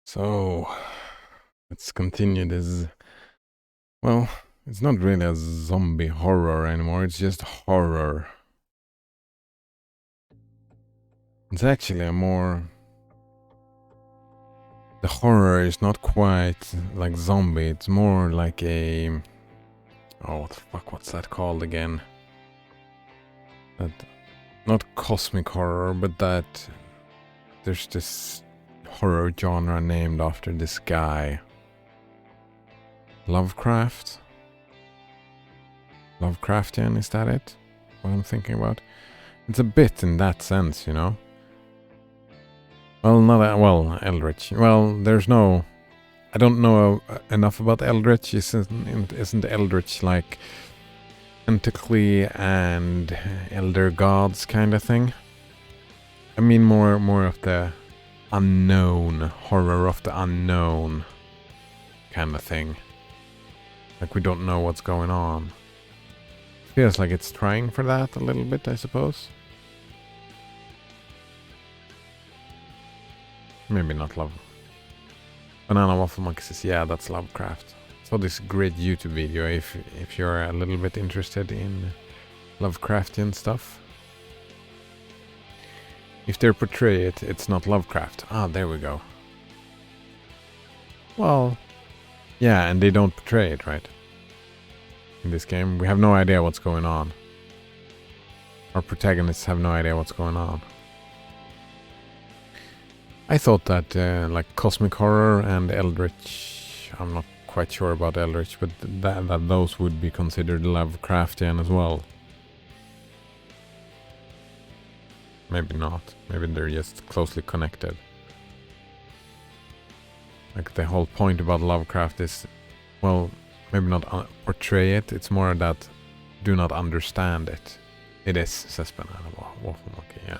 So, let's continue this. Well, it's not really a zombie horror anymore, it's just horror. It's actually a more. The horror is not quite like zombie, it's more like a. Oh, what the fuck, what's that called again? That. Not cosmic horror, but that. There's this horror genre named after this guy. Lovecraft? Lovecraftian, is that it? What I'm thinking about? It's a bit in that sense, you know? Well, well, Eldritch. Well, there's no... I don't know enough about Eldritch. Isn't Eldritch like tentacly and elder gods kind of thing? I mean more of the unknown, horror of the unknown kind of thing. Like we don't know what's going on. Feels like it's trying for that a little bit, I suppose. Maybe not love. Banana Waffle Monkey says, yeah, that's Lovecraft. Saw this great YouTube video if you're a little bit interested in Lovecraftian stuff. If they portray it, it's not Lovecraft. Ah, there we go. Well, yeah, and they don't portray it, right? In this game, we have no idea what's going on. Our protagonists have no idea what's going on. I thought that like Cosmic Horror and Eldritch, I'm not quite sure about Eldritch, but that those would be considered Lovecraftian as well. Maybe not. Maybe they're just closely connected. Like the whole point about Lovecraft is, well, maybe not portray it, it's more that do not understand it. It is, says Banana Waffle Monkey, yeah.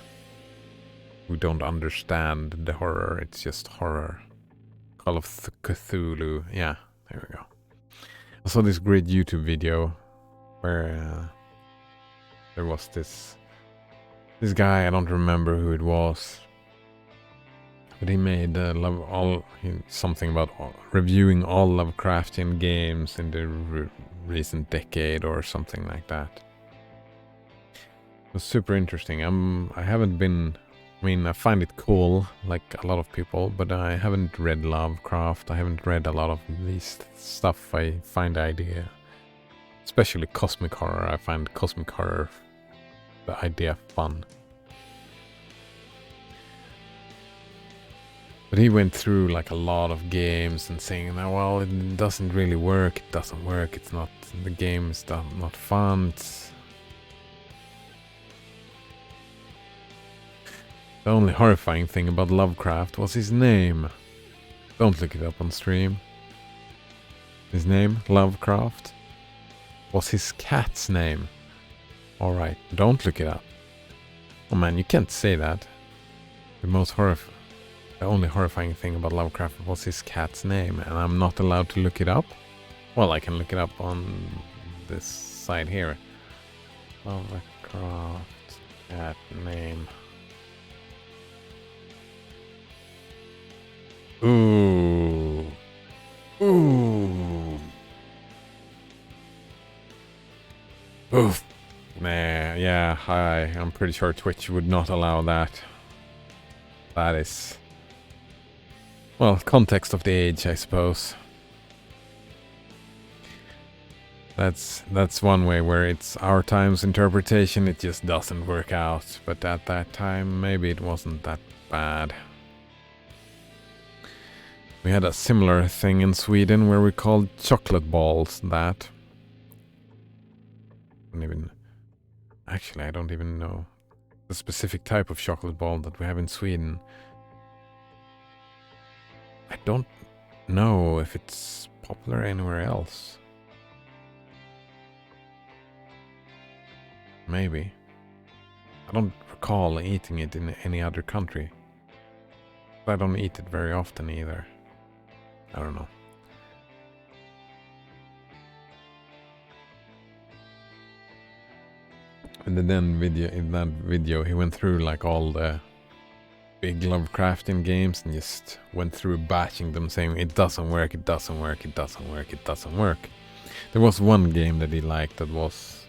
We don't understand the horror, it's just horror. Call of Cthulhu, yeah, there we go. I saw this great YouTube video where there was this guy, I don't remember who it was, but he made something about reviewing all Lovecraftian games in the recent decade or something like that. It was super interesting. I haven't been. I mean, I find it cool, like a lot of people, but I haven't read Lovecraft. I haven't read a lot of these stuff. I find the idea, especially cosmic horror. I find cosmic horror, the idea, fun. But he went through like a lot of games and saying, well, it doesn't really work. It doesn't work. It's not, the game's not fun. The only horrifying thing about Lovecraft was his name. Don't look it up on stream. His name, Lovecraft, was his cat's name. Alright, don't look it up. Oh man, you can't say that. The only horrifying thing about Lovecraft was his cat's name, and I'm not allowed to look it up? Well, I can look it up on this side here. Lovecraft cat name. Ooh. Ooh. Oof. Nah, yeah, I'm pretty sure Twitch would not allow that. That is... well, context of the age, I suppose. That's one way where it's our time's interpretation, it just doesn't work out. But at that time, maybe it wasn't that bad. We had a similar thing in Sweden where we called chocolate balls that. Actually, I don't even know the specific type of chocolate ball that we have in Sweden. I don't know if it's popular anywhere else. Maybe. I don't recall eating it in any other country. I don't eat it very often either. I don't know. And then in that video he went through like all the big Lovecraftian games and just went through bashing them, saying it doesn't work, it doesn't work, it doesn't work, it doesn't work. There was one game that he liked that was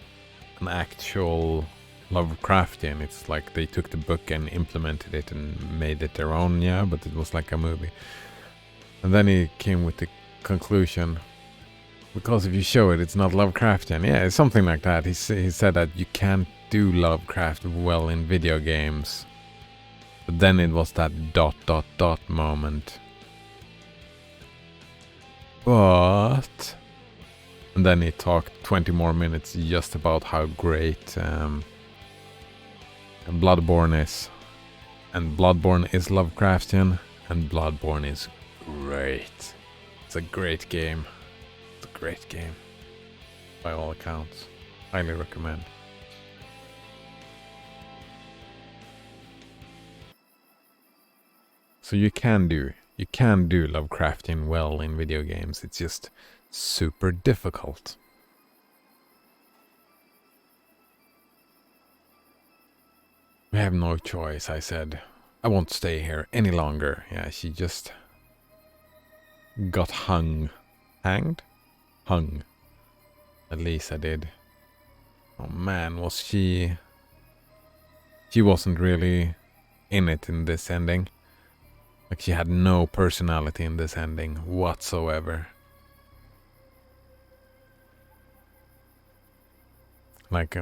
an actual Lovecraftian. It's like they took the book and implemented it and made it their own, yeah, but it was like a movie. And then he came with the conclusion, because if you show it, it's not Lovecraftian. Yeah, it's something like that. He said that you can't do Lovecraft well in video games. But then it was that ... moment. But... And then he talked 20 more minutes just about how great Bloodborne is. And Bloodborne is Lovecraftian, and Bloodborne is great. It's a great game. It's a great game. By all accounts. Highly recommend. So you can do Lovecraftian well in video games. It's just super difficult. We have no choice, I said. I won't stay here any longer. Yeah, she just got hung. Hanged? Hung. At least I did. Oh man, was she... She wasn't really in it in this ending. Like, she had no personality in this ending whatsoever. Like,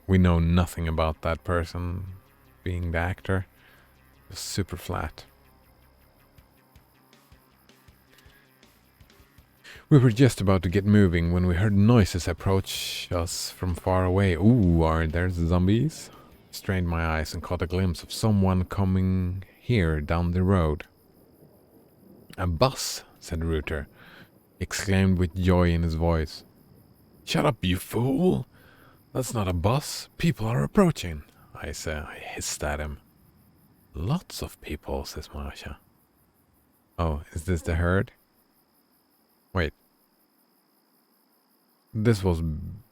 we know nothing about that person being the actor. It was super flat. We were just about to get moving when we heard noises approach us from far away. Ooh, are there zombies? Strained my eyes and caught a glimpse of someone coming here down the road. A bus, said Rooter, exclaimed with joy in his voice. Shut up, you fool! That's not a bus. People are approaching. I hissed at him. Lots of people, says Masha. Oh, is this the herd? Wait. This was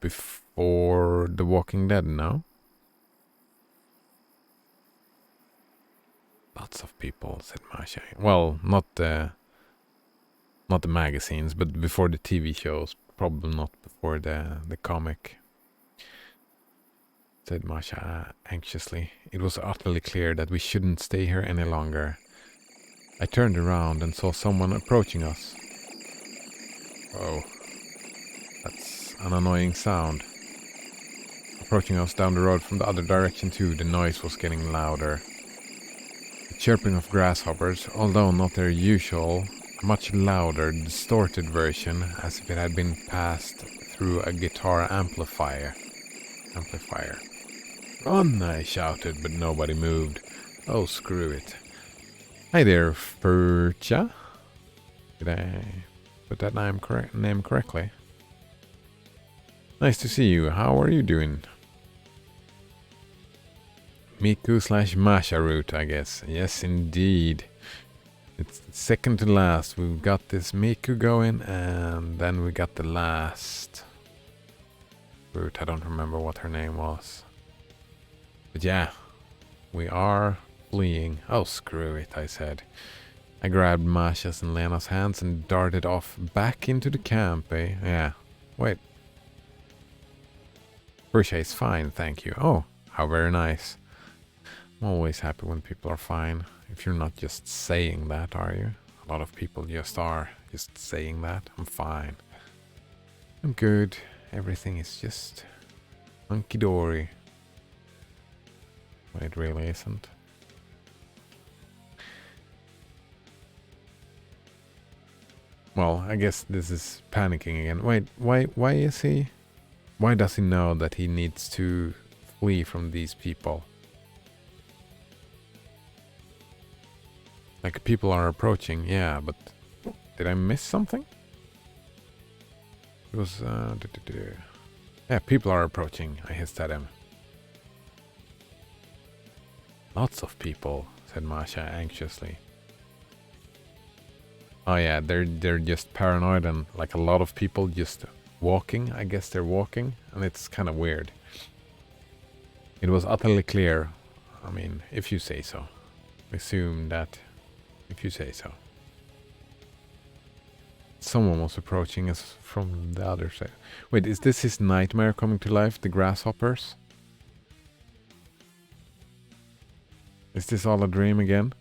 before The Walking Dead, no? Lots of people, said Masha. Well, not the magazines, but before the TV shows. Probably not before the comic, said Masha anxiously. It was utterly clear that we shouldn't stay here any longer. I turned around and saw someone approaching us. Oh, that's an annoying sound. Approaching us down the road from the other direction too, the noise was getting louder. The chirping of grasshoppers, although not their usual, a much louder, distorted version, as if it had been passed through a guitar amplifier. Run, I shouted, but nobody moved. Oh, screw it. Hi there, Furcha. Did I put that name correctly? Nice to see you. How are you doing? Miku/Masha route, I guess. Yes, indeed. It's second to last. We've got this Miku going, and then we got the last route. I don't remember what her name was. But yeah, we are fleeing. Oh, screw it, I said. I grabbed Masha's and Lena's hands and darted off back into the camp, eh? Yeah. Wait. Furcha is fine, thank you. Oh, how very nice. I'm always happy when people are fine. If you're not just saying that, are you? A lot of people just are just saying that. I'm fine. I'm good. Everything is just hunky-dory. When it really isn't. Well, I guess this is panicking again. Wait, why is he... Why does he know that he needs to flee from these people? Like, people are approaching, yeah, but... Did I miss something? It was, Yeah, people are approaching, I hissed at him. Lots of people, said Masha anxiously. Oh yeah, they're just paranoid and like a lot of people just walking. I guess they're walking, and it's kind of weird. It was utterly clear. I mean, if you say so. assume that if you say so. Someone was approaching us from the other side. Wait, is this his nightmare coming to life? The grasshoppers? Is this all a dream again?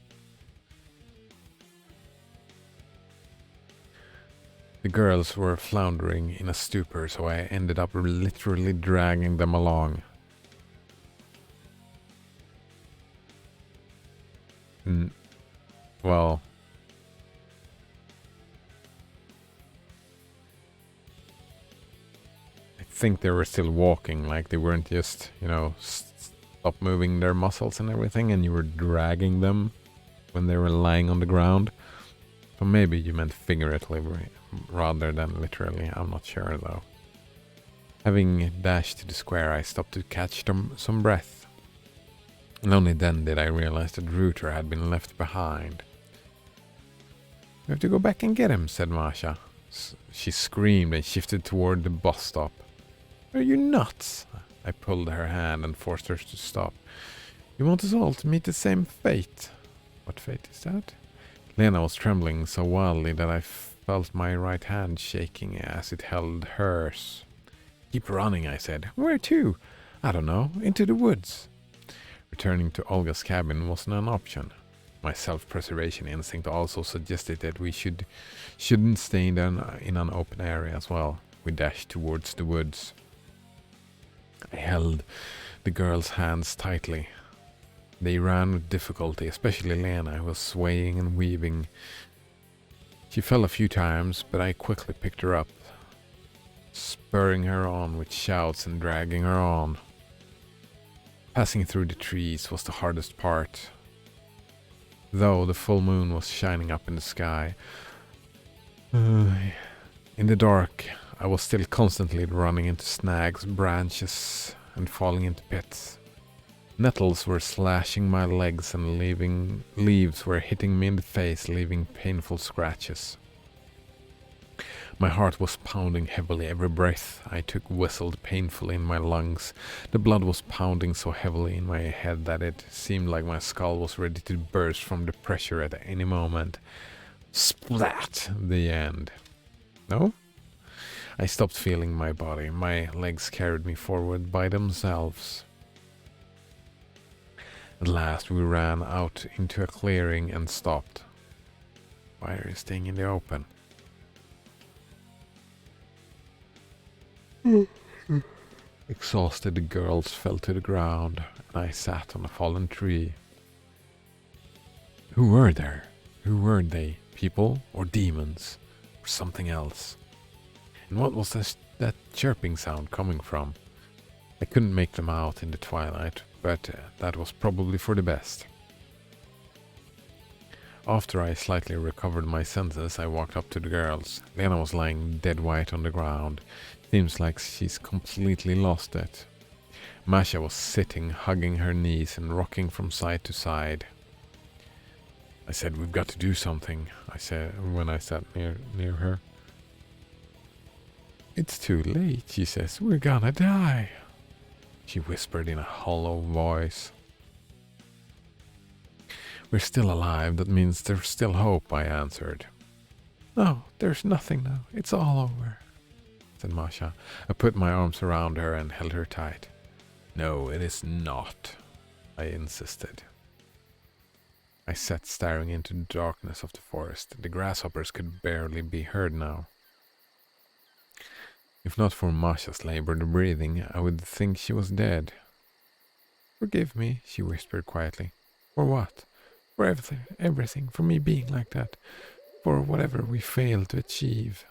The girls were floundering in a stupor, so I ended up literally dragging them along. Well... I think they were still walking, like they weren't just, you know, stop moving their muscles and everything, and you were dragging them when they were lying on the ground. So maybe you meant figuratively rather than literally, I'm not sure though. Having dashed to the square, I stopped to catch some breath. And only then did I realize that Rooter had been left behind. "We have to go back and get him," said Masha. She screamed and shifted toward the bus stop. "Are you nuts?" I pulled her hand and forced her to stop. "You want us all to meet the same fate." "What fate is that?" Lena was trembling so wildly that I felt my right hand shaking as it held hers. "Keep running," I said. "Where to?" "I don't know. Into the woods." Returning to Olga's cabin wasn't an option. My self-preservation instinct also suggested that we shouldn't stay in an open area as well. We dashed towards the woods. I held the girls' hands tightly. They ran with difficulty, especially Lena, who was swaying and weaving. She fell a few times, but I quickly picked her up, spurring her on with shouts and dragging her on. Passing through the trees was the hardest part. Though the full moon was shining up in the sky. In the dark, I was still constantly running into snags, branches, and falling into pits. Nettles were slashing my legs and leaves were hitting me in the face, leaving painful scratches. My heart was pounding heavily. Every breath I took whistled painfully in my lungs. The blood was pounding so heavily in my head that it seemed like my skull was ready to burst from the pressure at any moment. Splat! The end. No? I stopped feeling my body. My legs carried me forward by themselves. At last we ran out into a clearing and stopped. Why are you staying in the open? Exhausted, the girls fell to the ground, and I sat on a fallen tree. Who were there? Who were they? People or demons? Or something else? And what was that chirping sound coming from? I couldn't make them out in the twilight, but that was probably for the best. After I slightly recovered my senses, I walked up to the girls. Lena was lying dead white on the ground. Seems like she's completely lost it. Masha was sitting, hugging her knees and rocking from side to side. I said, "We've got to do something," I said when I sat near her. "It's too late," she says. "We're gonna die," she whispered in a hollow voice. "We're still alive. That means there's still hope," I answered. "No, there's nothing now. It's all over," said Masha. I put my arms around her and held her tight. "No, it is not," I insisted. I sat staring into the darkness of the forest. The grasshoppers could barely be heard now. If not for Masha's labored breathing, I would think she was dead. "Forgive me," she whispered quietly. "For what?" "For everything, for me being like that, for whatever we failed to achieve."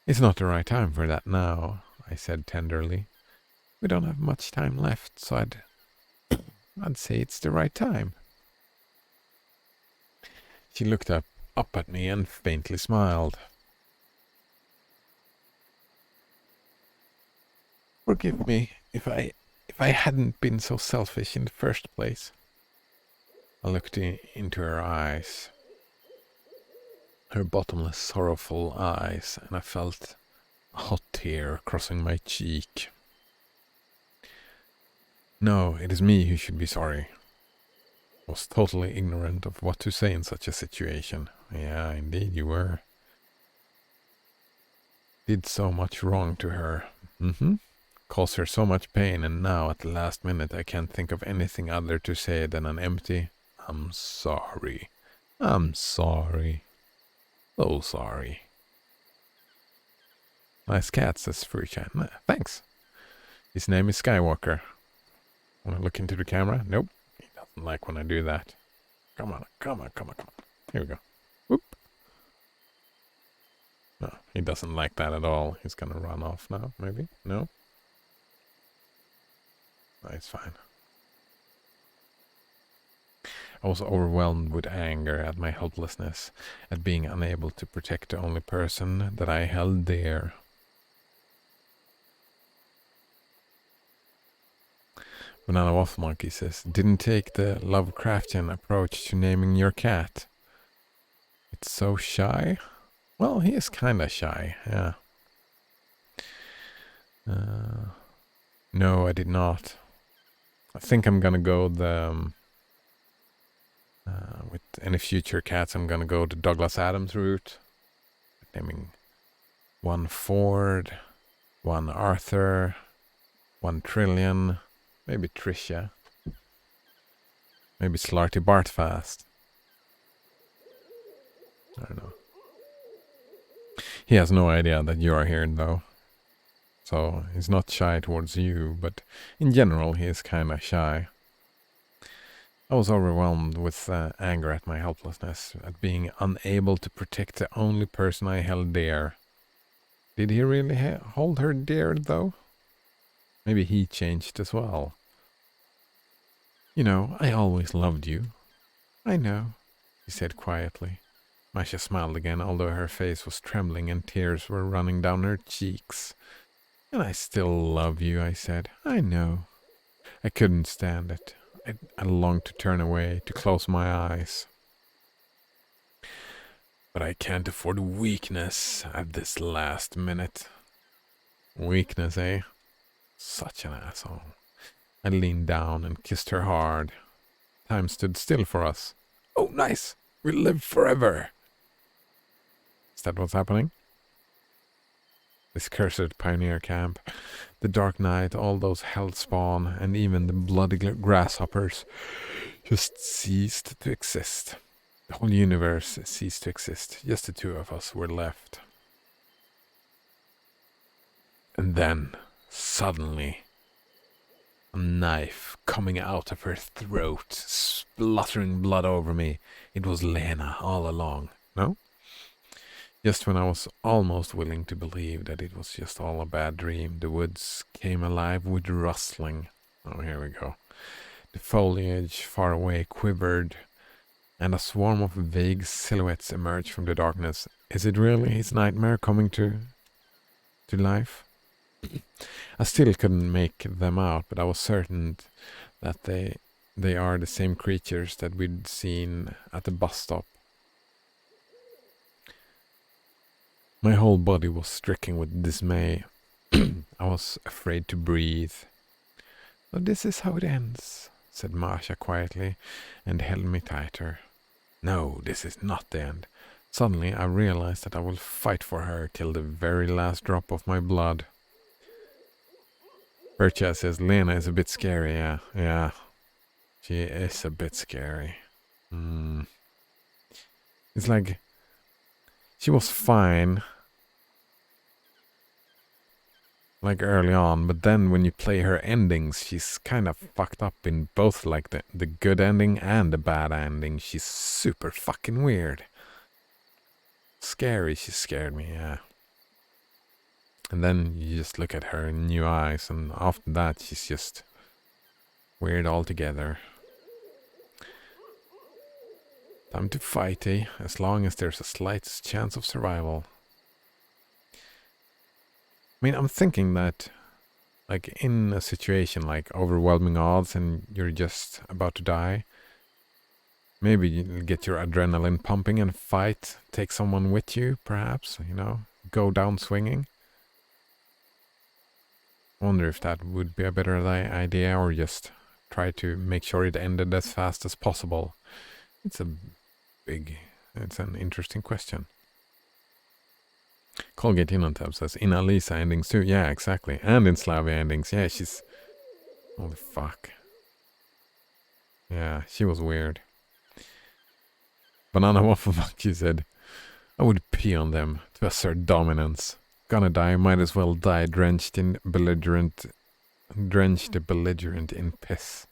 "It's not the right time for that now," I said tenderly. "We don't have much time left, so I'd say it's the right time." She looked up at me and faintly smiled. "Forgive me if I hadn't been so selfish in the first place." I looked into her eyes, her bottomless, sorrowful eyes, and I felt a hot tear crossing my cheek. "No, it is me who should be sorry. Was totally ignorant of what to say in such a situation. Yeah, indeed you were. Did so much wrong to her. Caused her so much pain, and now at the last minute I can't think of anything other to say than an empty, I'm sorry. I'm sorry. So sorry. Nice cat, says Fruchan. Thanks. His name is Skywalker. Wanna look into the camera? Nope. He doesn't like when I do that. Come on. Here we go. Whoop. No, he doesn't like that at all. He's gonna run off now, maybe? No? No, it's fine. I was overwhelmed with anger at my helplessness, at being unable to protect the only person that I held dear. Banana Waffle Monkey says, didn't take the Lovecraftian approach to naming your cat. It's so shy? Well, he is kinda shy, yeah. No, I did not. I think I'm gonna go the... with any future cats, I'm gonna go the Douglas Adams route. Naming one Ford, one Arthur, one Trillian, maybe Tricia, maybe Slarty Bartfast. I don't know. He has no idea that you are here, though. So he's not shy towards you, but in general he is kinda shy. I was overwhelmed with anger at my helplessness, at being unable to protect the only person I held dear. Did he really hold her dear, though? Maybe he changed as well. You know, I always loved you. I know, he said quietly. Masha smiled again, although her face was trembling and tears were running down her cheeks. And I still love you, I said. I know. I couldn't stand it. I longed to turn away, to close my eyes. But I can't afford weakness at this last minute. Weakness, eh? Such an asshole. I leaned down and kissed her hard. Time stood still for us. Oh, nice! We'll live forever! Is that what's happening? This cursed pioneer camp, the dark night, all those hellspawn, and even the bloody grasshoppers just ceased to exist. The whole universe ceased to exist. Just the two of us were left. And then, suddenly, a knife coming out of her throat, spluttering blood over me. It was Lena all along. No? Just when I was almost willing to believe that it was just all a bad dream, the woods came alive with rustling. Oh, here we go. The foliage far away quivered, and a swarm of vague silhouettes emerged from the darkness. Is it really his nightmare coming to life? I still couldn't make them out, but I was certain that they are the same creatures that we'd seen at the bus stop. My whole body was stricken with dismay. I was afraid to breathe. So this is how it ends, said Masha quietly, and held me tighter. No, this is not the end. Suddenly I realized that I will fight for her till the very last drop of my blood. Percha says Lena is a bit scary, yeah. She is a bit scary. It's like she was fine, like early on, but then when you play her endings, she's kind of fucked up in both like the good ending and the bad ending. She's super fucking weird. Scary, she scared me, yeah. And then you just look at her in new eyes, and after that she's just weird altogether. Time to fight, eh? As long as there's a slightest chance of survival. I mean, I'm thinking that, like, in a situation like overwhelming odds and you're just about to die, maybe you get your adrenaline pumping and fight, take someone with you, perhaps, you know, go down swinging. I wonder if that would be a better idea, or just try to make sure it ended as fast as possible? It's an interesting question. Colgate Inotab says, in Alisa endings too. Yeah, exactly. And in Slavia endings. Yeah, she's... Holy fuck. Yeah, she was weird. Banana Waffle Monkey said, I would pee on them to assert dominance. Gonna die, might as well die drenched the belligerent in piss.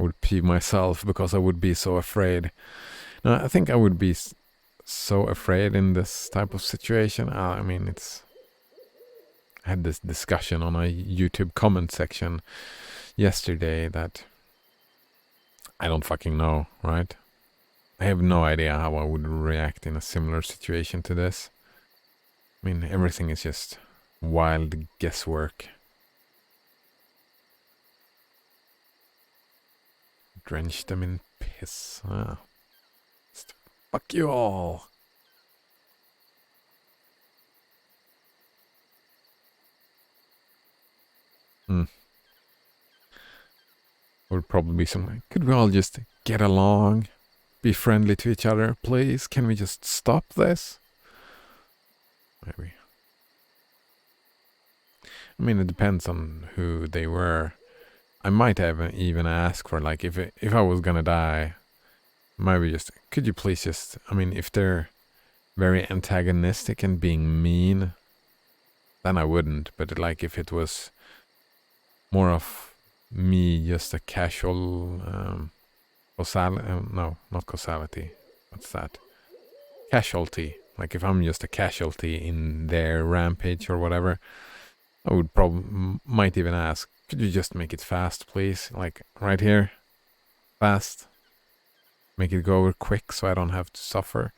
I would pee myself because I would be so afraid. No, I think I would be so afraid in this type of situation. I mean, I had this discussion on a YouTube comment section yesterday that I don't fucking know, right? I have no idea how I would react in a similar situation to this. I mean, everything is just wild guesswork. Drench them in piss. Ah. Fuck you all. Would probably be something. Could we all just get along? Be friendly to each other, please? Can we just stop this? Maybe. I mean, it depends on who they were. I might have even ask for, like, if I was gonna die, maybe just, could you please just, I mean, if they're very antagonistic and being mean, then I wouldn't. But, like, if it was more of me, just a casual, no, not causality. What's that? Casualty. Like, if I'm just a casualty in their rampage or whatever, I would might even ask, could you just make it fast, please? Like, right here. Fast. Make it go over quick so I don't have to suffer.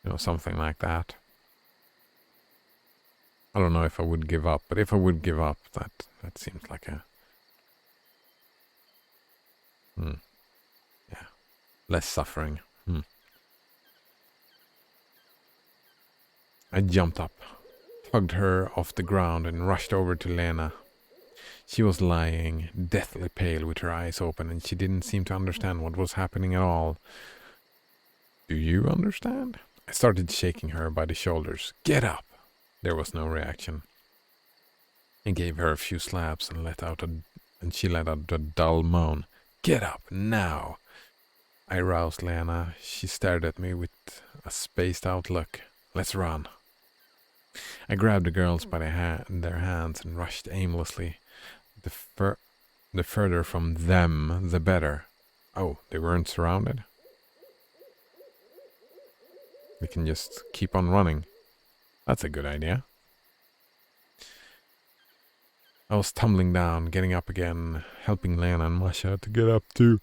You know, something like that. I don't know if I would give up, but if I would give up, that seems like a... Yeah. Less suffering. I jumped up, tugged her off the ground and rushed over to Lena. She was lying, deathly pale with her eyes open, and she didn't seem to understand what was happening at all. Do you understand? I started shaking her by the shoulders. Get up! There was no reaction. I gave her a few slaps and she let out a dull moan. Get up, now! I roused Lena. She stared at me with a spaced out look. Let's run. I grabbed the girls by their hands and rushed aimlessly. The further from them, the better. Oh, they weren't surrounded? We can just keep on running. That's a good idea. I was tumbling down, getting up again, helping Lena and Masha to get up too.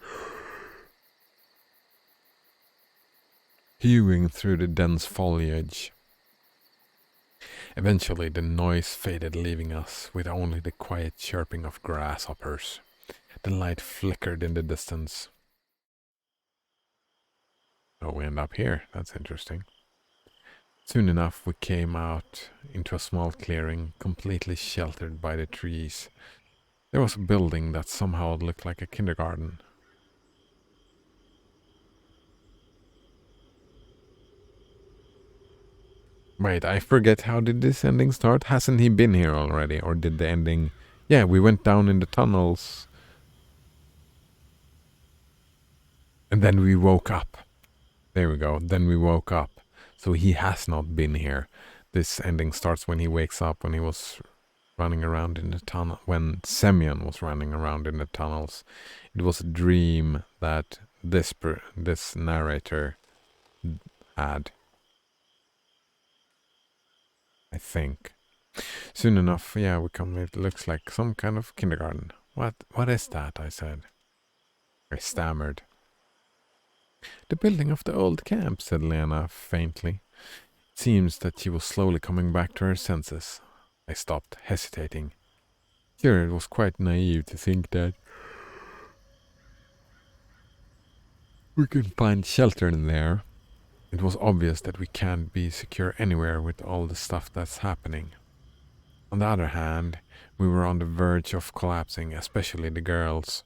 Hewing through the dense foliage. Eventually the noise faded, leaving us with only the quiet chirping of grasshoppers. The light flickered in the distance. Oh, we end up here. That's interesting. Soon enough we came out into a small clearing, completely sheltered by the trees. There was a building that somehow looked like a kindergarten. Wait, I forget, how did this ending start? Hasn't he been here already? Or did the ending... Yeah, we went down in the tunnels. And then we woke up. There we go. Then we woke up. So he has not been here. This ending starts when he wakes up, when he was running around in the tunnel. When Semyon was running around in the tunnels. It was a dream that this narrator had. I think. Soon enough, yeah, it looks like some kind of kindergarten. What is that? I said. I stammered. The building of the old camp, said Lena faintly. It seems that she was slowly coming back to her senses. I stopped, hesitating. Sure, it was quite naive to think that we could find shelter in there. It was obvious that we can't be secure anywhere with all the stuff that's happening. On the other hand, we were on the verge of collapsing, especially the girls.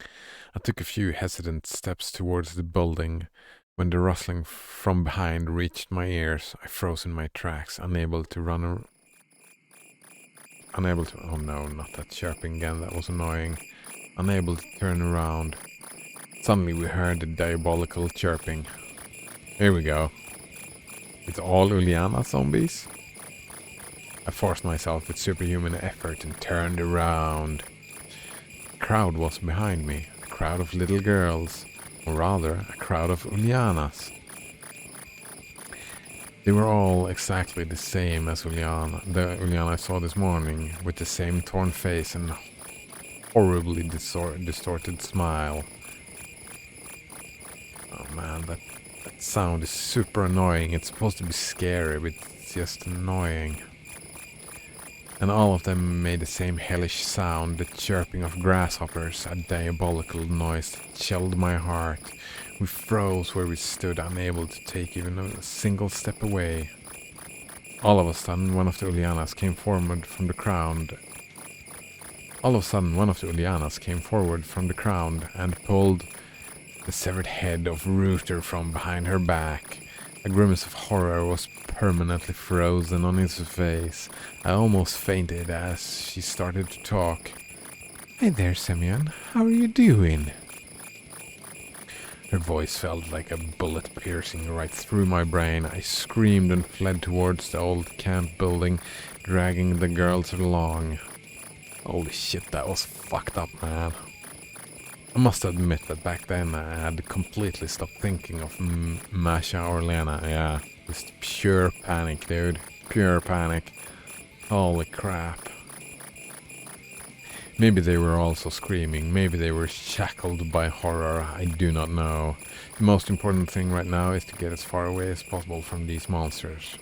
I took a few hesitant steps towards the building. When the rustling from behind reached my ears, I froze in my tracks, unable to run. Unable to. Oh no, not that chirping again, that was annoying. Unable to turn around. Suddenly we heard the diabolical chirping. Here we go. It's all Uliana zombies? I forced myself with superhuman effort and turned around. A crowd was behind me. A crowd of little girls. Or rather, a crowd of Ulianas. They were all exactly the same as Uliana. The Uliana I saw this morning, with the same torn face and horribly distorted smile. Oh man, that sound is super annoying. It's supposed to be scary, but it's just annoying. And all of them made the same hellish sound, the chirping of grasshoppers, a diabolical noise that chilled my heart. We froze where we stood, unable to take even a single step away. All of a sudden, one of the Ulianas came forward from the crowd. And pulled the severed head of Rooter from behind her back. A grimace of horror was permanently frozen on his face. I almost fainted as she started to talk. "Hey there, Semyon. How are you doing?" Her voice felt like a bullet piercing right through my brain. I screamed and fled towards the old camp building, dragging the girls along. Holy shit, that was fucked up, man. I must admit that back then I had completely stopped thinking of Masha or Lena. Yeah, just pure panic, dude. Pure panic. Holy crap. Maybe they were also screaming. Maybe they were shackled by horror. I do not know. The most important thing right now is to get as far away as possible from these monsters.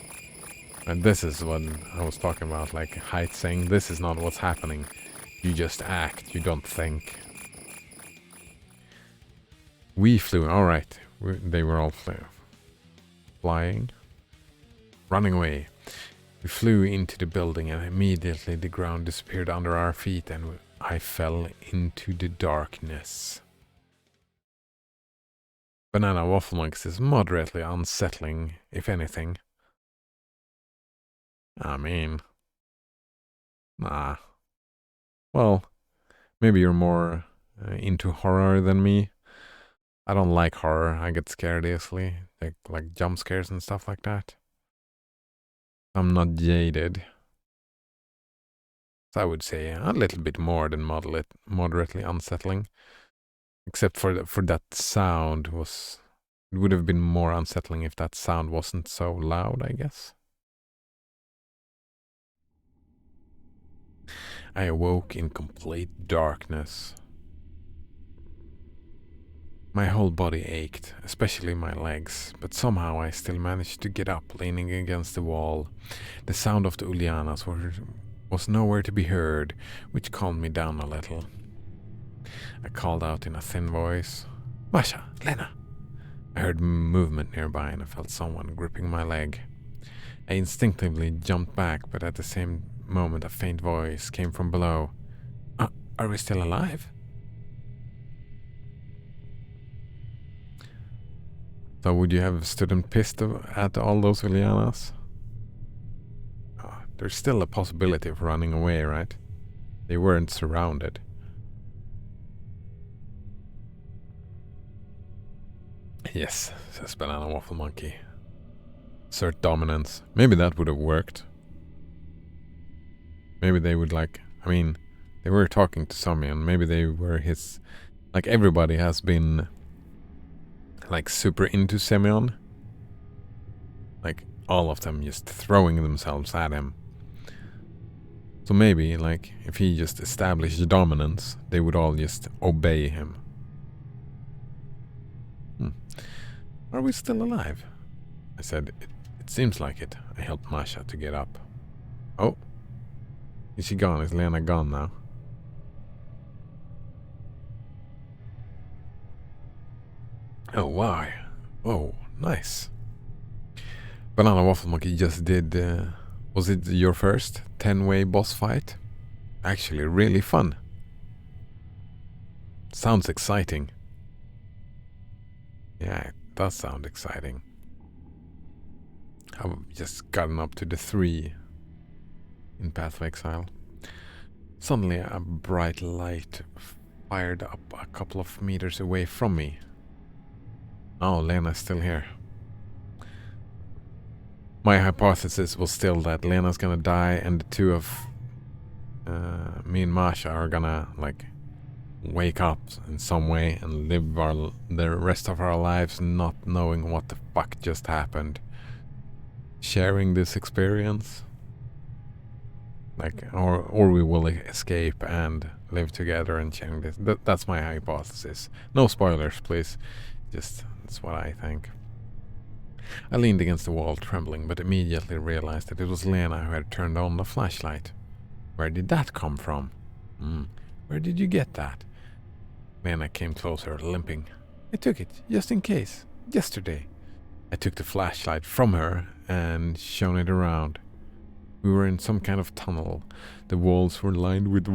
And this is what I was talking about, like Height saying, this is not what's happening. You just act, you don't think. We flew, alright. They were all flying. Running away. We flew into the building and immediately the ground disappeared under our feet and I fell into the darkness. Banana Waffle Monks is moderately unsettling, if anything. I mean... Nah. Well, maybe you're more into horror than me. I don't like horror. I get scared easily. Like jump scares and stuff like that. I'm not jaded. So I would say a little bit more than moderately unsettling. Except for that sound was... It would have been more unsettling if that sound wasn't so loud, I guess. I awoke in complete darkness. My whole body ached, especially my legs, but somehow I still managed to get up, leaning against the wall. The sound of the Ulianas was nowhere to be heard, which calmed me down a little. I called out in a thin voice, "Masha, Lena!" I heard movement nearby and I felt someone gripping my leg. I instinctively jumped back, but at the same moment a faint voice came from below. Are we still alive?" So would you have stood and pissed at all those Ulianas? Oh, there's still a possibility of running away, right? They weren't surrounded. Yes, says Banana Waffle Monkey. Assert dominance. Maybe that would have worked. Maybe they would I mean, they were talking to Semyon. Maybe they were his... Like everybody has been... super into Semyon. Like all of them just throwing themselves at him. So maybe, if he just established dominance, they would all just obey him. Are we still alive? I said, it seems like it. I helped Masha to get up. Oh. Is she gone? Is Lena gone now? Oh, why? Oh, nice. Banana Waffle Monkey just did Was it your first 10-way boss fight? Actually, really fun. Sounds exciting. Yeah, it does sound exciting. I've just gotten up to the 3 in Path of Exile. Suddenly, a bright light fired up a couple of meters away from me. Oh, Lena's still here. My hypothesis was still that Lena's gonna die and the two of me and Masha are gonna like wake up in some way and live the rest of our lives not knowing what the fuck just happened. Sharing this experience. Like, or we will escape and live together and sharing this. That's my hypothesis. No spoilers, please. Just, that's what I think. I leaned against the wall, trembling, but immediately realized that it was Lena who had turned on the flashlight. Where did that come from? Where did you get that? Lena came closer, limping. I took it, just in case, yesterday. I took the flashlight from her and shone it around. We were in some kind of tunnel. The walls were lined with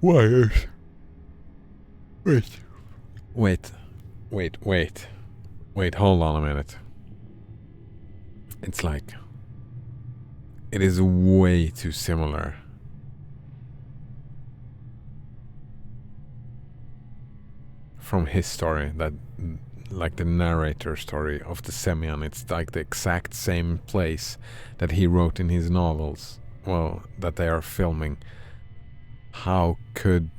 wires. Wait, hold on a minute. It's like... It is way too similar. From his story, that... Like the narrator story of the Semyon, it's like the exact same place that he wrote in his novels. Well, that they are filming. How could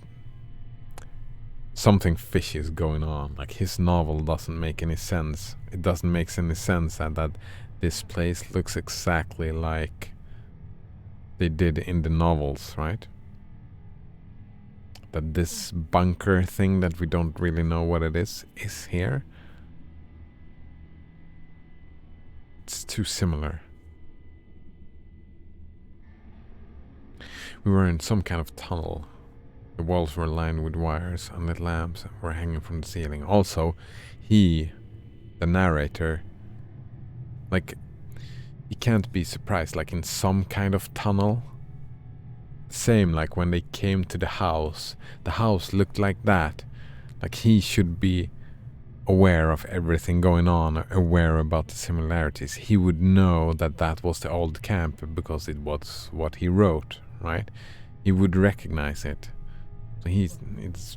something fishy is going on? Like his novel doesn't make any sense. It doesn't make any sense that this place looks exactly like they did in the novels, right? That this bunker thing that we don't really know what it is here. It's too similar. We were in some kind of tunnel. The walls were lined with wires, and lit lamps were hanging from the ceiling. Also, he, the narrator, like, he can't be surprised, like in some kind of tunnel. Same like when they came to the house looked like that. Like he should be aware of everything going on, aware about the similarities. He would know that that was the old camp because it was what he wrote, right? He would recognize it. So it's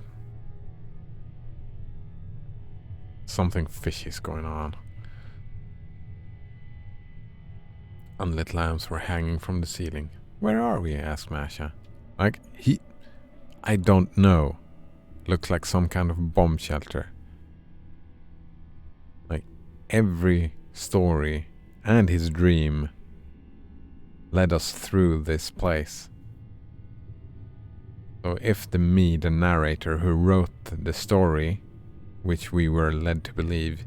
something fishy is going on. Unlit lamps were hanging from the ceiling. Where are we? Asked Masha. Like, I don't know. Looks like some kind of bomb shelter. Like, every story and his dream led us through this place. So if the narrator who wrote the story, which we were led to believe,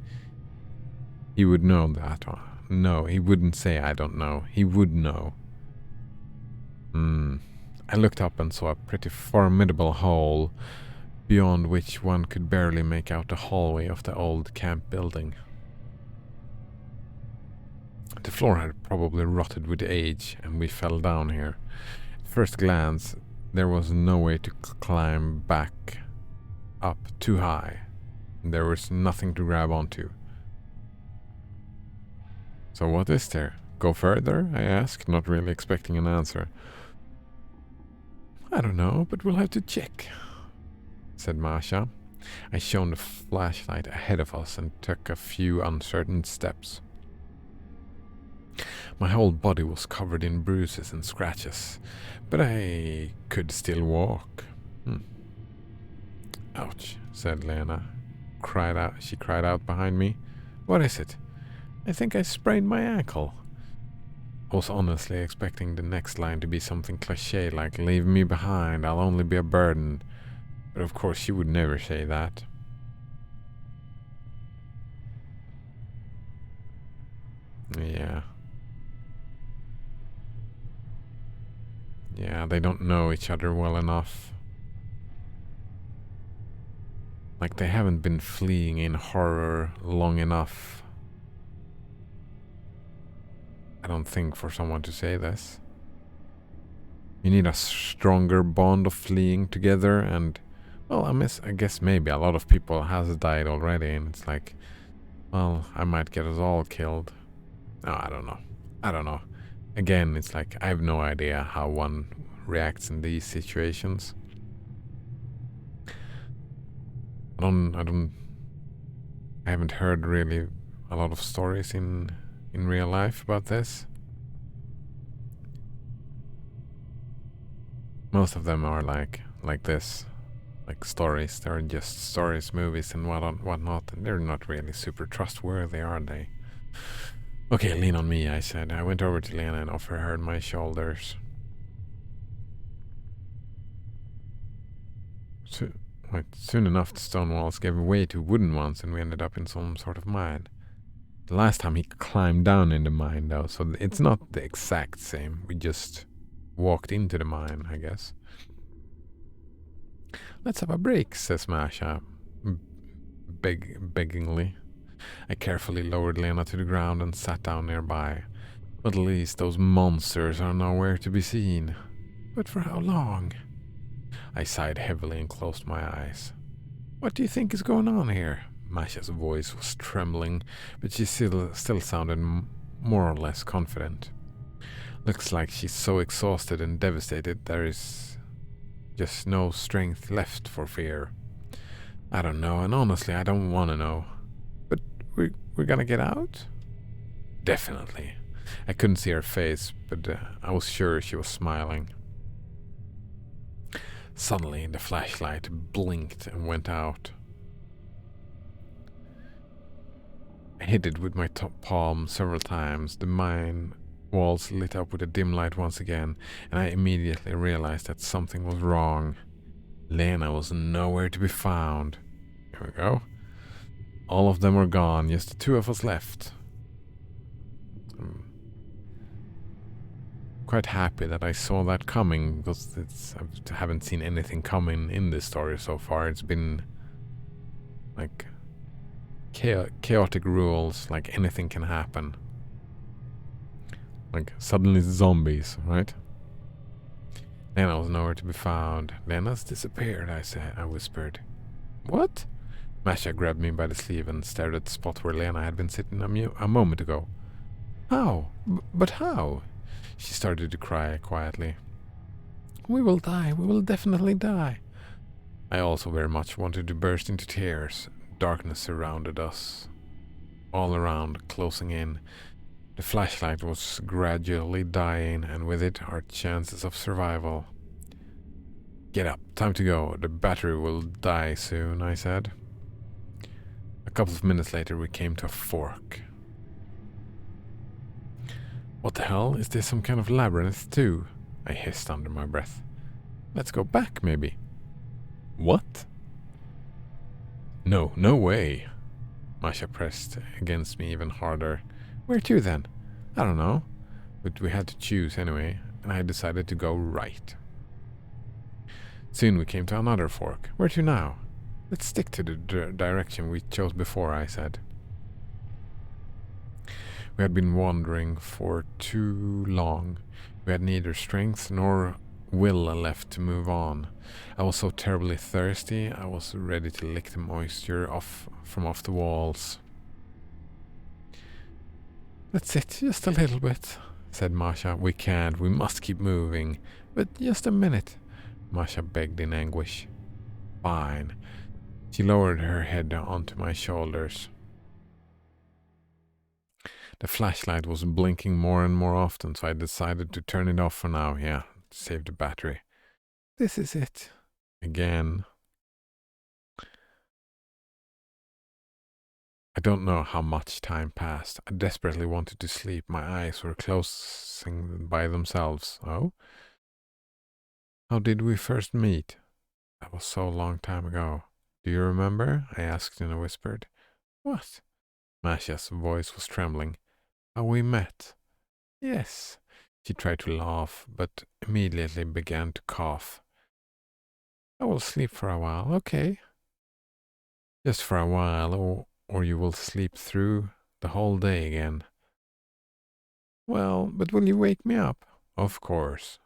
he would know that. No, he wouldn't say I don't know. He would know. I looked up and saw a pretty formidable hole, beyond which one could barely make out the hallway of the old camp building. The floor had probably rotted with age, and we fell down here. At first glance, there was no way to climb back up too high. There was nothing to grab onto. So what is there? Go further? I asked, not really expecting an answer. I don't know, but we'll have to check, said Masha. I shone the flashlight ahead of us and took a few uncertain steps. My whole body was covered in bruises and scratches, but I could still walk. Ouch, said Lena. She cried out behind me. What is it? I think I sprained my ankle. I was honestly expecting the next line to be something cliché like, leave me behind, I'll only be a burden. But of course she would never say that. Yeah. Yeah, they don't know each other well enough. Like they haven't been fleeing in horror long enough. I don't think, for someone to say this. You need a stronger bond of fleeing together, and well, I guess maybe a lot of people has died already, and it's like, well, I might get us all killed. No, I don't know. I don't know. Again, it's like I have no idea how one reacts in these situations. I haven't heard really a lot of stories in real life about this. Most of them are like this, like stories. They're just stories, movies, and whatnot, and they're not really super trustworthy, are they? Okay, lean on me, I said. I went over to Lena and offered her my shoulders. Soon enough, the stone walls gave way to wooden ones, and we ended up in some sort of mine. The last time he climbed down in the mine, though, so it's not the exact same. We just walked into the mine, I guess. Let's have a break, says Masha, beggingly. I carefully lowered Lena to the ground and sat down nearby. But at least those monsters are nowhere to be seen. But for how long? I sighed heavily and closed my eyes. What do you think is going on here? Masha's voice was trembling, but she still sounded more or less confident. Looks like she's so exhausted and devastated there is just no strength left for fear. I don't know, and honestly, I don't want to know. But we're gonna get out? Definitely. I couldn't see her face, but I was sure she was smiling. Suddenly, the flashlight blinked and went out. I hit it with my top palm several times. The mine walls lit up with a dim light once again, and I immediately realized that something was wrong. Lena was nowhere to be found. Here we go. All of them were gone, just the two of us left. I'm quite happy that I saw that coming, because I haven't seen anything coming in this story so far. It's been like chaotic rules, like anything can happen. Like suddenly zombies, right? Lena was nowhere to be found. Lena's disappeared, I whispered. What? Masha grabbed me by the sleeve and stared at the spot where Lena had been sitting a moment ago. How? But how? She started to cry quietly. We will die. We will definitely die. I also very much wanted to burst into tears. Darkness surrounded us. All around, closing in. The flashlight was gradually dying, and with it, our chances of survival. Get up. Time to go. The battery will die soon, I said. A couple of minutes later, we came to a fork. What the hell? Is this some kind of labyrinth too? I hissed under my breath. Let's go back, maybe. What? No way. Masha pressed against me even harder. Where to then? I don't know. But we had to choose anyway, and I decided to go right. Soon we came to another fork. Where to now? Let's stick to the direction we chose before, I said. We had been wandering for too long. We had neither strength nor will left to move on. I was so terribly thirsty, I was ready to lick the moisture from off the walls. Let's sit just a little bit, said Masha. We can't, we must keep moving. But just a minute, Masha begged in anguish. Fine. She lowered her head onto my shoulders. The flashlight was blinking more and more often, so I decided to turn it off for now, to save the battery. This is it. Again. I don't know how much time passed. I desperately wanted to sleep. My eyes were closing by themselves. Oh? How did we first meet? That was so long time ago. Do you remember? I asked in a whisper. What? Masha's voice was trembling. How we met? Yes. She tried to laugh, but immediately began to cough. I will sleep for a while, okay? Just for a while, or you will sleep through the whole day again. Well, but will you wake me up? Of course.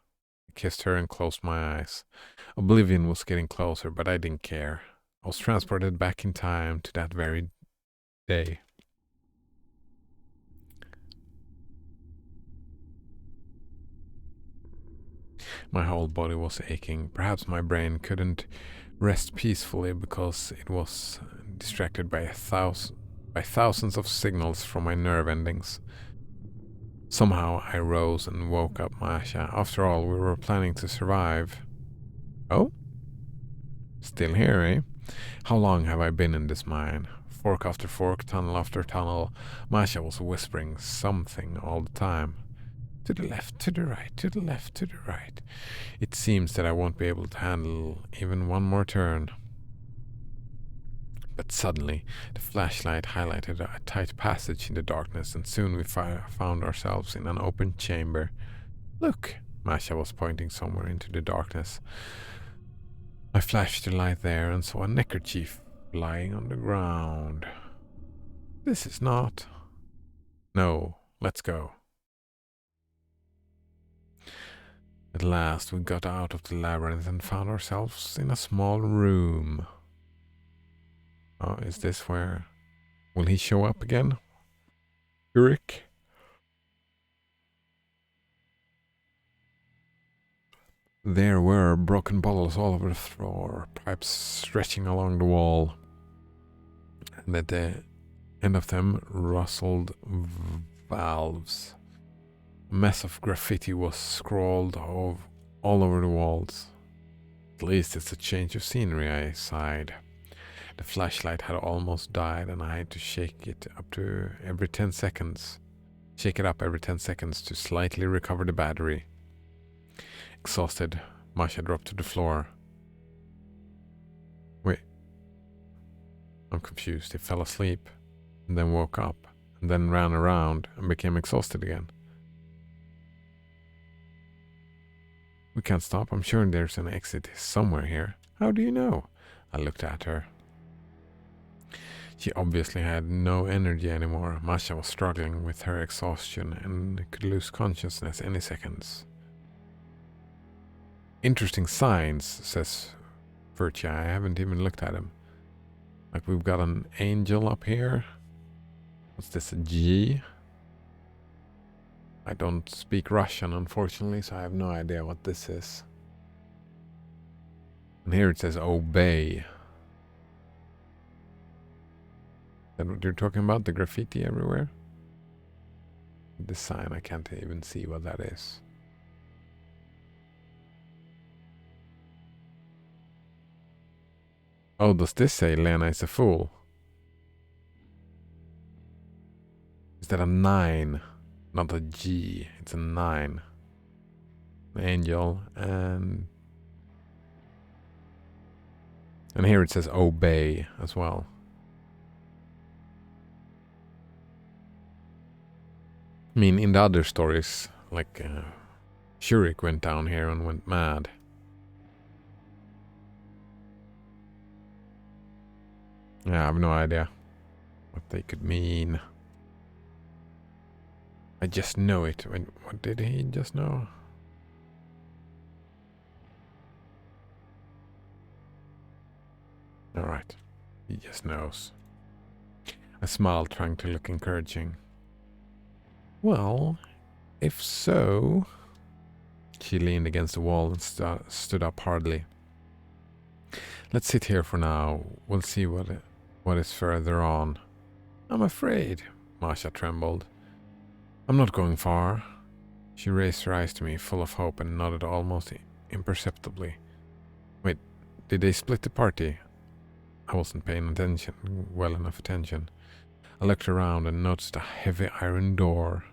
I kissed her and closed my eyes. Oblivion was getting closer, but I didn't care. I was transported back in time to that very day. My whole body was aching. Perhaps my brain couldn't rest peacefully because it was distracted by thousands of signals from my nerve endings. Somehow I rose and woke up Masha. After all, we were planning to survive. Oh? Still here, eh? How long have I been in this mine? Fork after fork, tunnel after tunnel. Masha was whispering something all the time. To the left, to the right, to the left, to the right. It seems that I won't be able to handle even one more turn. But suddenly, the flashlight highlighted a tight passage in the darkness, and soon we found ourselves in an open chamber. Look, Masha was pointing somewhere into the darkness. I flashed the light there and saw a neckerchief lying on the ground. This is not... No, let's go. At last we got out of the labyrinth and found ourselves in a small room. Oh, is this where... Will he show up again? Yurik? There were broken bottles all over the floor, pipes stretching along the wall, and at the end of them rustled valves. A mess of graffiti was scrawled all over the walls. At least it's a change of scenery, I sighed. The flashlight had almost died, and I had to shake it up every 10 seconds to slightly recover the battery. Exhausted, Masha dropped to the floor. Wait. I'm confused. He fell asleep, and then woke up, and then ran around and became exhausted again. We can't stop. I'm sure there's an exit somewhere here. How do you know? I looked at her. She obviously had no energy anymore. Masha was struggling with her exhaustion and could lose consciousness any seconds. Interesting signs, says Virtia. I haven't even looked at him. Like we've got an angel up here. What's this, a G? I don't speak Russian, unfortunately, so I have no idea what this is. And here it says obey. Is that what you're talking about? The graffiti everywhere? This sign, I can't even see what that is. Oh, does this say Lena is a fool? Is that a 9? Not a G, it's a 9. An angel, and here it says obey as well. I mean, in the other stories, like Shurik went down here and went mad. Yeah, I have no idea what they could mean. I just know it. What did he just know? Alright. He just knows. I smiled, trying to look encouraging. Well, if so... She leaned against the wall and stood up hardly. Let's sit here for now. We'll see what is further on. I'm afraid, Masha trembled. I'm not going far. She raised her eyes to me, full of hope, and nodded almost imperceptibly. Wait, did they split the party? I wasn't paying well enough attention. I looked around and noticed a heavy iron door.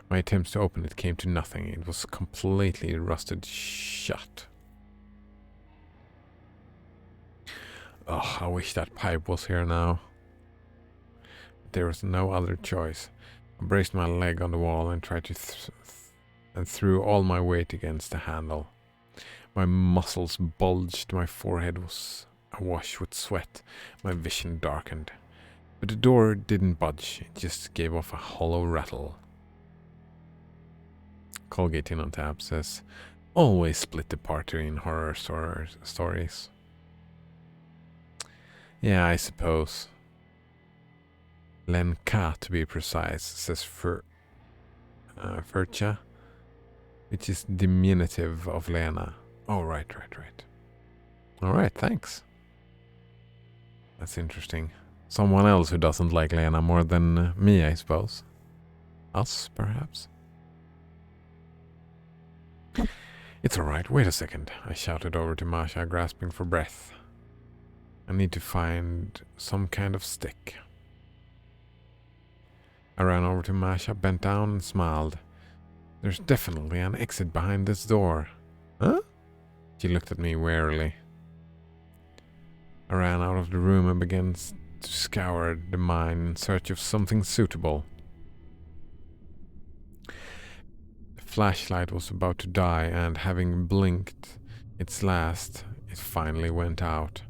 My attempts to open it came to nothing. It was completely rusted shut. Oh, I wish that pipe was here now. There was no other choice. I braced my leg on the wall and tried to and threw all my weight against the handle. My muscles bulged, my forehead was awash with sweat, my vision darkened. But the door didn't budge, it just gave off a hollow rattle. Colgate in on tap says, always split the party in horror stories. Yeah, I suppose. Lenka, to be precise, says Furcha, which is diminutive of Lena. Oh, right. Alright, thanks. That's interesting. Someone else who doesn't like Lena more than me, I suppose. Us, perhaps? It's alright, wait a second, I shouted over to Masha, grasping for breath. I need to find some kind of stick. I ran over to Masha, bent down and smiled. There's definitely an exit behind this door. Huh? She looked at me warily. I ran out of the room and began to scour the mine in search of something suitable. The flashlight was about to die, and having blinked its last, it finally went out.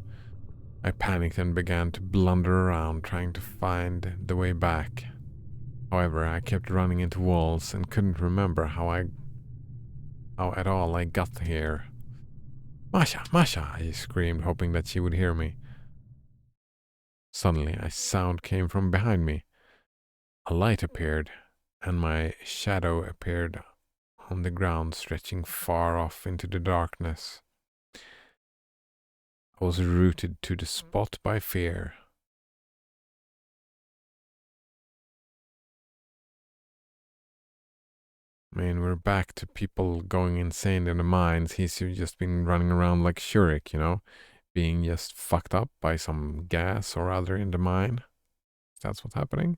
I panicked and began to blunder around, trying to find the way back. However, I kept running into walls and couldn't remember how at all I got here. Masha! Masha! I screamed, hoping that she would hear me. Suddenly, a sound came from behind me. A light appeared, and my shadow appeared on the ground, stretching far off into the darkness. I was rooted to the spot by fear. I mean, we're back to people going insane in the mines. He's just been running around like Shurik, you know? Being just fucked up by some gas or other in the mine. That's what's happening.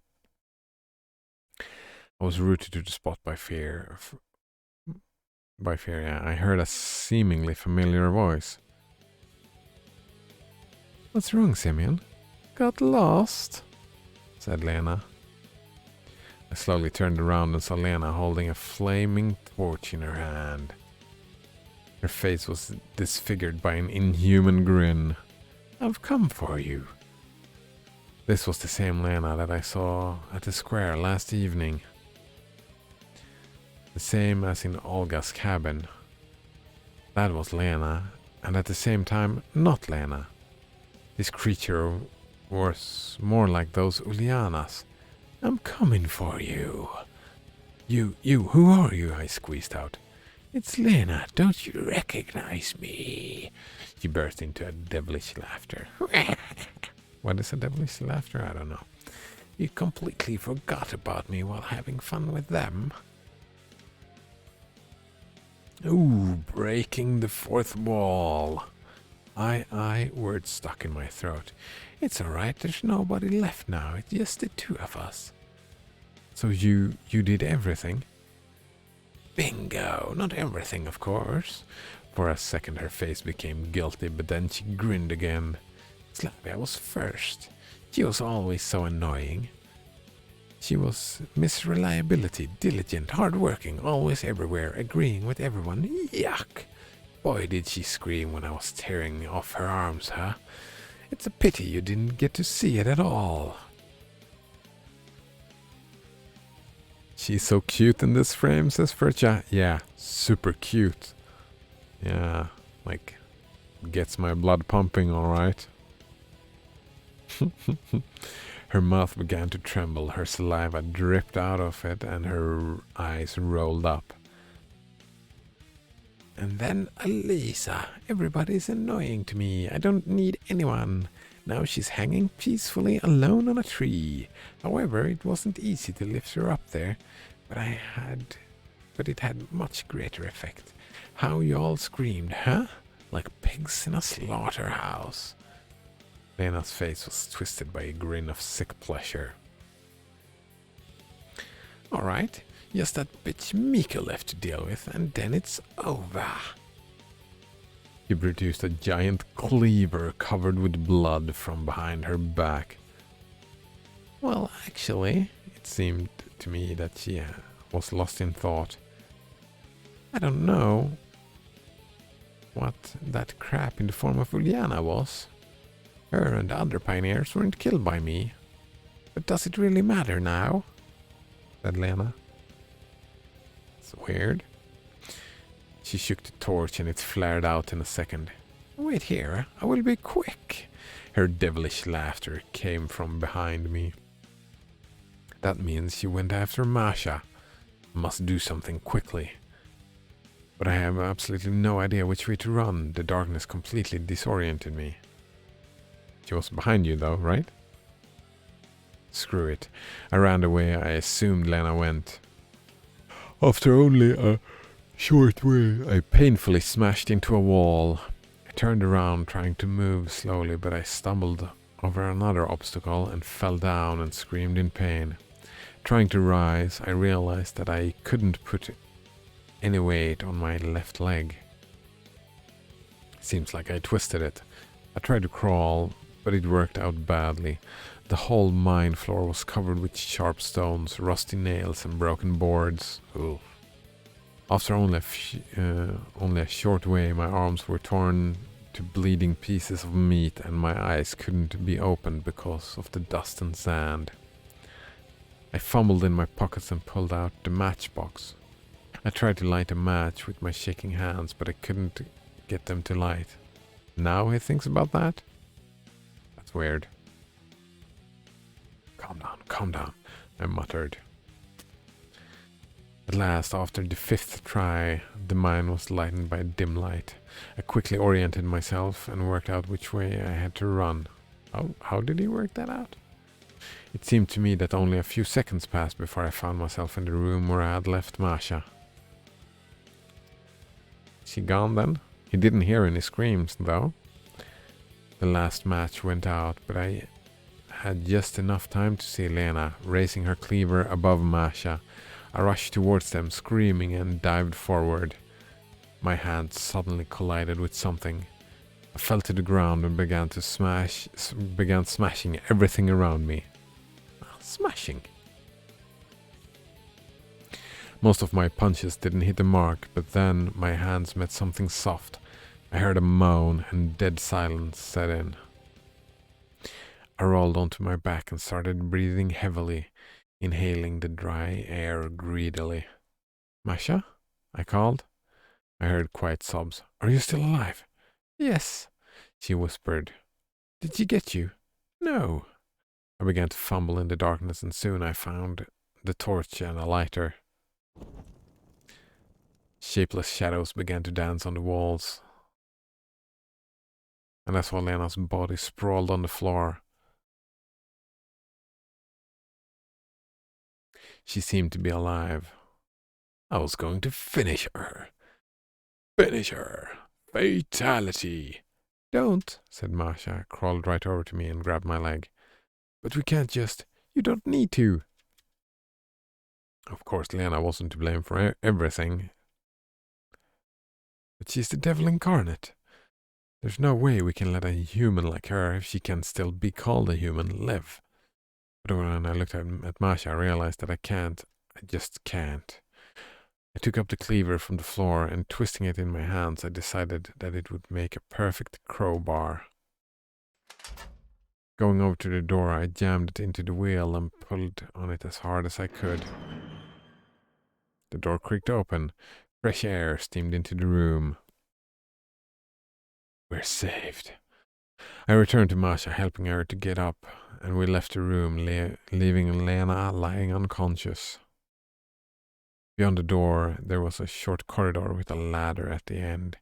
I was rooted to the spot by fear. Yeah. I heard a seemingly familiar voice. What's wrong, Simeon? Got lost? Said Lena. I slowly turned around and saw Lena holding a flaming torch in her hand. Her face was disfigured by an inhuman grin. I've come for you. This was the same Lena that I saw at the square last evening. The same as in Olga's cabin. That was Lena, and at the same time not Lena. This creature was more like those Ulianas. I'm coming for you. You, who are you? I squeezed out. It's Lena, don't you recognize me? She burst into a devilish laughter. What is a devilish laughter? I don't know. You completely forgot about me while having fun with them. Ooh, breaking the fourth wall. Words stuck in my throat. It's alright, there's nobody left now, it's just the two of us. So you did everything? Bingo! Not everything, of course. For a second her face became guilty, but then she grinned again. Slavia was first. She was always so annoying. She was Miss Reliability, diligent, hard-working, always everywhere, agreeing with everyone. Yuck! Boy, did she scream when I was tearing off her arms, huh? It's a pity you didn't get to see it at all. She's so cute in this frame, says Furcha. Yeah, super cute. Yeah, like, gets my blood pumping, alright. Her mouth began to tremble, her saliva dripped out of it, and her eyes rolled up. And then Elisa. Everybody's annoying to me. I don't need anyone. Now she's hanging peacefully alone on a tree. However, it wasn't easy to lift her up there, but it had much greater effect. How you all screamed, huh? Like pigs in a slaughterhouse. Lena's face was twisted by a grin of sick pleasure. Alright, just that bitch Miko left to deal with, and then it's over. He produced a giant cleaver covered with blood from behind her back. Well, actually, it seemed to me that she was lost in thought. I don't know what that crap in the form of Uliana was. Her and the other pioneers weren't killed by me. But does it really matter now? Said Lena. It's weird. She shook the torch and it flared out in a second. Wait here, I will be quick. Her devilish laughter came from behind me. That means she went after Masha. Must do something quickly. But I have absolutely no idea which way to run. The darkness completely disoriented me. She was behind you though, right? Screw it. I ran the way I assumed Lena went. After only a short way, I painfully smashed into a wall. I turned around trying to move slowly, but I stumbled over another obstacle and fell down and screamed in pain. Trying to rise, I realized that I couldn't put any weight on my left leg. Seems like I twisted it. I tried to crawl, but it worked out badly. The whole mine floor was covered with sharp stones, rusty nails and broken boards. Ugh. After only a short way, my arms were torn to bleeding pieces of meat and my eyes couldn't be opened because of the dust and sand. I fumbled in my pockets and pulled out the matchbox. I tried to light a match with my shaking hands, but I couldn't get them to light. Now he thinks about that? That's weird. Calm down, I muttered. At last, after the 5th try, the mine was lightened by a dim light. I quickly oriented myself and worked out which way I had to run. How did he work that out? It seemed to me that only a few seconds passed before I found myself in the room where I had left Masha. Is she gone then? He didn't hear any screams, though. The last match went out, but I had just enough time to see Lena raising her cleaver above Masha. I rushed towards them, screaming, and dived forward. My hand suddenly collided with something. I fell to the ground and began smashing everything around me. Smashing. Most of my punches didn't hit the mark, but then my hands met something soft. I heard a moan and dead silence set in. I rolled onto my back and started breathing heavily, inhaling the dry air greedily. Masha? I called. I heard quiet sobs. Are you still alive? Yes, she whispered. Did she get you? No. I began to fumble in the darkness and soon I found the torch and a lighter. Shapeless shadows began to dance on the walls. And I saw Lena's body sprawled on the floor. She seemed to be alive. I was going to finish her. Finish her. Fatality. Don't, said Masha, crawled right over to me and grabbed my leg. But we can't just... You don't need to. Of course, Lena wasn't to blame for everything. But she's the devil incarnate. There's no way we can let a human like her, if she can still be called a human, live. But when I looked at Masha, I realized that I can't. I just can't. I took up the cleaver from the floor and twisting it in my hands, I decided that it would make a perfect crowbar. Going over to the door, I jammed it into the wheel and pulled on it as hard as I could. The door creaked open. Fresh air steamed into the room. We're saved. I returned to Masha, helping her to get up, and we left the room, leaving Lena lying unconscious. Beyond the door, there was a short corridor with a ladder at the end,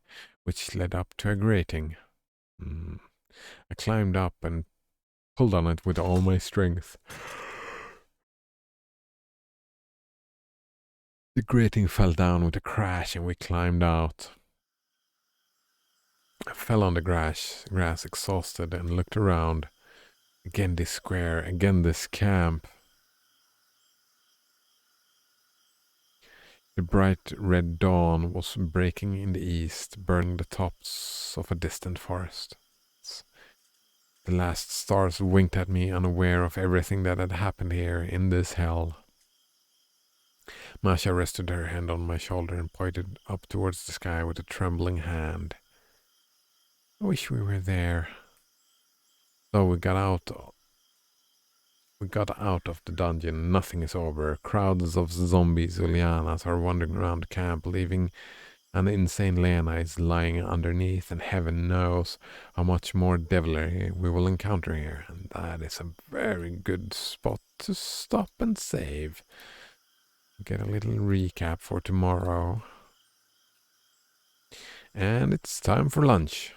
which led up to a grating. I climbed up and pulled on it with all my strength. The grating fell down with a crash and we climbed out. I fell on the grass exhausted and looked around. Again this square, again this camp. The bright red dawn was breaking in the east, burning the tops of a distant forest. The last stars winked at me, unaware of everything that had happened here in this hell. Masha rested her hand on my shoulder and pointed up towards the sky with a trembling hand. I wish we were there. Though we got out We got out of the dungeon. Nothing is over. Crowds of zombies, Ulianas, are wandering around the camp, leaving an insane Lena is lying underneath, and heaven knows how much more devilry we will encounter here. And that is a very good spot to stop and save. Get a little recap for tomorrow. And it's time for lunch.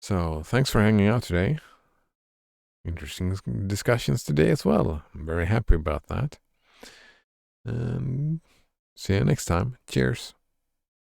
So, thanks for hanging out today. Interesting discussions today as well. I'm very happy about that. And see you next time. Cheers.